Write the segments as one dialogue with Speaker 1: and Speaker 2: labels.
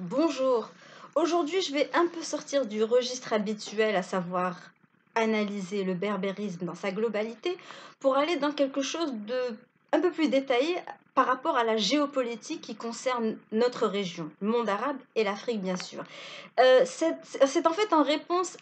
Speaker 1: Bonjour. Aujourd'hui, je vais un peu sortir du registre habituel, à savoir analyser le berbérisme dans sa globalité, pour aller dans quelque chose de un peu plus détaillé par rapport à la géopolitique qui concerne notre région, le monde arabe et l'Afrique, bien sûr. C'est en fait en réponse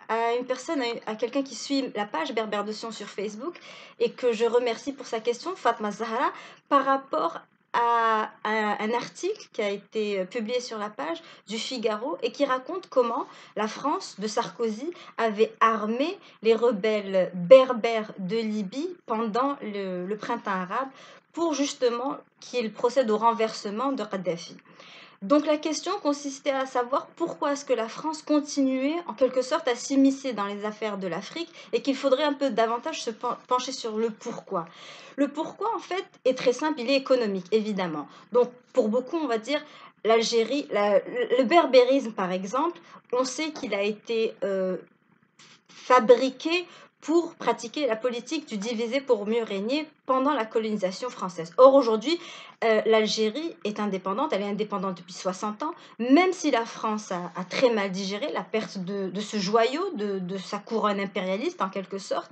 Speaker 1: à une personne, à quelqu'un qui suit la page Berbère de Sion sur Facebook et que je remercie pour sa question, Fatma Zahra, par rapport à un article qui a été publié sur la page du Figaro et qui raconte comment la France de Sarkozy avait armé les rebelles berbères de Libye pendant le printemps arabe pour justement qu'ils procèdent au renversement de Kadhafi. Donc la question consistait à savoir pourquoi est-ce que la France continuait en quelque sorte à s'immiscer dans les affaires de l'Afrique et qu'il faudrait un peu davantage se pencher sur le pourquoi. Le pourquoi en fait est très simple, il est économique évidemment. Donc pour beaucoup on va dire l'Algérie, le berbérisme par exemple, on sait qu'il a été fabriqué pour pratiquer la politique du diviser pour mieux régner pendant la colonisation française. Or, aujourd'hui, l'Algérie est indépendante, elle est indépendante depuis 60 ans, même si la France a très mal digéré la perte de ce joyau, de sa couronne impérialiste en quelque sorte.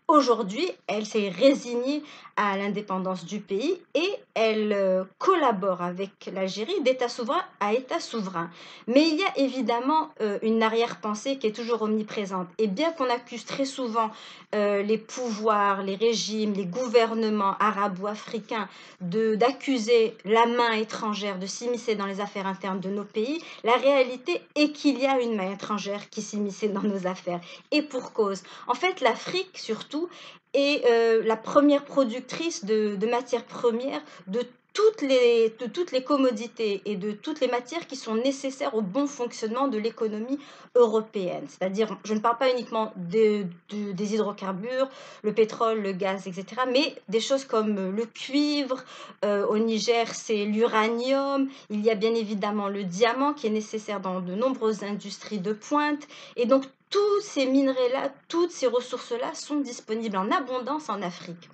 Speaker 1: Aujourd'hui, elle s'est résignée à l'indépendance du pays et elle collabore avec l'Algérie d'État souverain à État souverain. Mais il y a évidemment une arrière-pensée qui est toujours omniprésente. Et bien qu'on accuse très souvent les pouvoirs, les régimes, les gouvernements arabes ou africains d'accuser la main étrangère de s'immiscer dans les affaires internes de nos pays, la réalité est qu'il y a une main étrangère qui s'immisce dans nos affaires. Et pour cause. En fait, l'Afrique, surtout, est la première productrice de matières premières, de toutes les commodités et de toutes les matières qui sont nécessaires au bon fonctionnement de l'économie européenne. C'est-à-dire, je ne parle pas uniquement des hydrocarbures, le pétrole, le gaz, etc., mais des choses comme le cuivre. Au Niger, c'est l'uranium. Il y a bien évidemment le diamant qui est nécessaire dans de nombreuses industries de pointe. Et donc, tous ces minerais-là, toutes ces ressources-là sont disponibles en abondance en Afrique.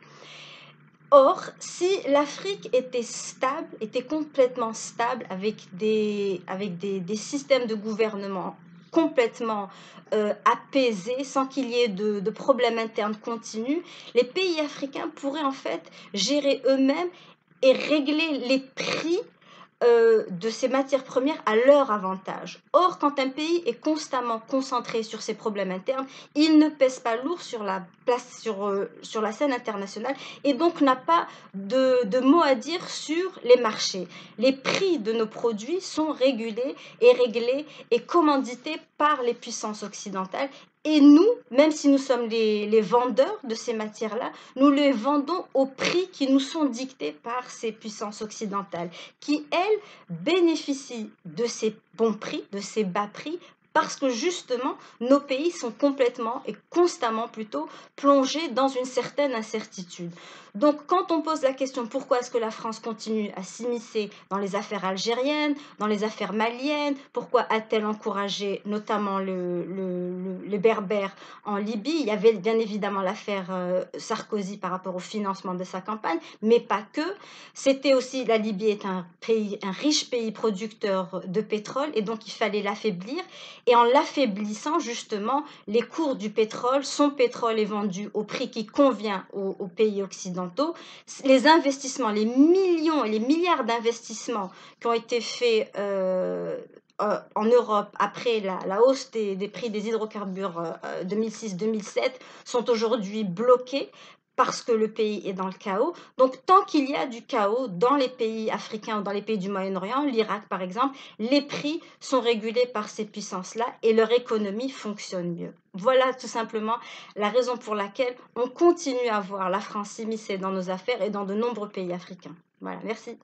Speaker 1: Or, si l'Afrique était stable, était complètement stable, avec des systèmes de gouvernement complètement apaisés, sans qu'il y ait de problèmes internes continus, les pays africains pourraient en fait gérer eux-mêmes et régler les prix de ces matières premières à leur avantage. Or, quand un pays est constamment concentré sur ses problèmes internes, il ne pèse pas lourd sur la place, sur la scène internationale et donc n'a pas de mot à dire sur les marchés. Les prix de nos produits sont régulés et réglés et commandités par les puissances occidentales. Et nous, même si nous sommes les vendeurs de ces matières-là, nous les vendons au prix qui nous sont dictés par ces puissances occidentales qui, elles, bénéficient de ces bons prix, de ces bas prix, parce que justement, nos pays sont complètement et constamment plutôt plongés dans une certaine incertitude. Donc, quand on pose la question pourquoi est-ce que la France continue à s'immiscer dans les affaires algériennes, dans les affaires maliennes, pourquoi a-t-elle encouragé notamment les Berbères en Libye? Il y avait bien évidemment l'affaire Sarkozy par rapport au financement de sa campagne, mais pas que. C'était aussi, la Libye est un pays, un riche pays producteur de pétrole, et donc il fallait l'affaiblir. Et en l'affaiblissant, justement, les cours du pétrole, son pétrole est vendu au prix qui convient aux pays occidentaux. Les investissements, les millions et les milliards d'investissements qui ont été faits en Europe après la hausse des prix des hydrocarbures 2006-2007 sont aujourd'hui bloqués parce que le pays est dans le chaos. Donc, tant qu'il y a du chaos dans les pays africains ou dans les pays du Moyen-Orient, l'Irak par exemple, les prix sont régulés par ces puissances-là et leur économie fonctionne mieux. Voilà tout simplement la raison pour laquelle on continue à voir la France s'immiscer dans nos affaires et dans de nombreux pays africains. Voilà, merci.